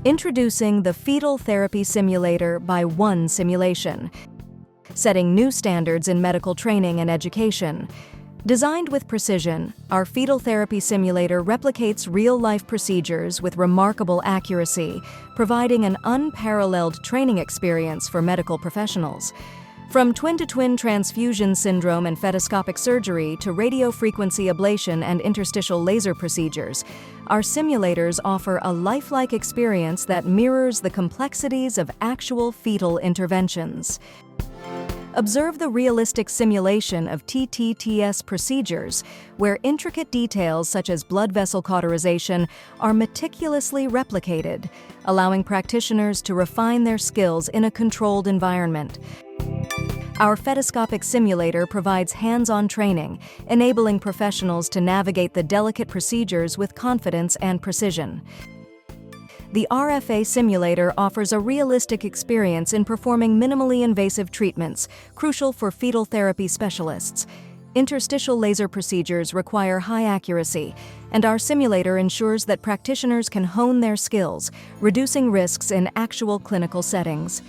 Introducing the Fetal Therapy Simulator by OneSimulation, setting new standards in medical training and education. Designed with precision, our fetal therapy simulator replicates real-life procedures with remarkable accuracy, providing an unparalleled training experience for medical professionals. From twin-to-twin transfusion syndrome and fetoscopic surgery to radiofrequency ablation and interstitial laser procedures, our simulators offer a lifelike experience that mirrors the complexities of actual fetal interventions. Observe the realistic simulation of TTTS procedures, where intricate details such as blood vessel cauterization are meticulously replicated, allowing practitioners to refine their skills in a controlled environment. Our Fetoscopic simulator provides hands-on training, enabling professionals to navigate the delicate procedures with confidence and precision. The RFA simulator offers a realistic experience in performing minimally invasive treatments, crucial for fetal therapy specialists. Interstitial laser procedures require high accuracy, and our simulator ensures that practitioners can hone their skills, reducing risks in actual clinical settings.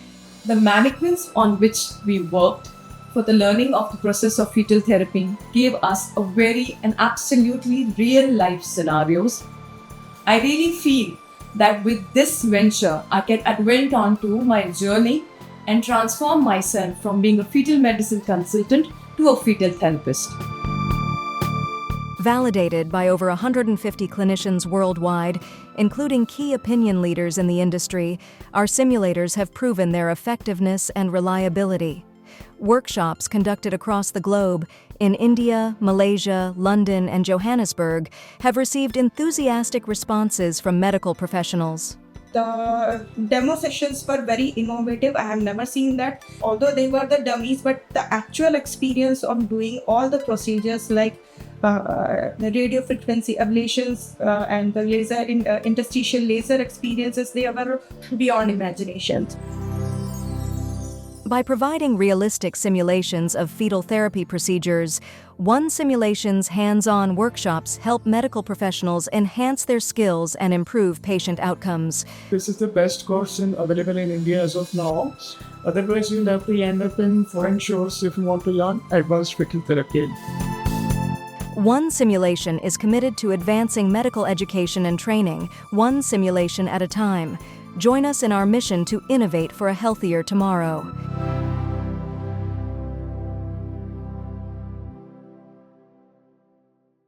The mannequins on which we worked for the learning of the process of fetal therapy gave us a very and absolutely real-life scenarios. I really feel that with this venture, I can advent on to my journey and transform myself from being a fetal medicine consultant to a fetal therapist. Validated by over 150 clinicians worldwide, including key opinion leaders in the industry, our simulators have proven their effectiveness and reliability. Workshops conducted across the globe in India, Malaysia, London, and Johannesburg have received enthusiastic responses from medical professionals. The demo sessions were very innovative. I have never seen that. Although they were the dummies, but the actual experience of doing all the procedures like the radiofrequency ablations and the interstitial laser experiences, they were beyond imagination. By providing realistic simulations of fetal therapy procedures, OneSimulation's hands-on workshops help medical professionals enhance their skills and improve patient outcomes. This is the best course available in India as of now. Otherwise, you'll have to end up in foreign shows if you want to learn advanced fetal therapy. OneSimulation is committed to advancing medical education and training, one simulation at a time. Join us in our mission to innovate for a healthier tomorrow.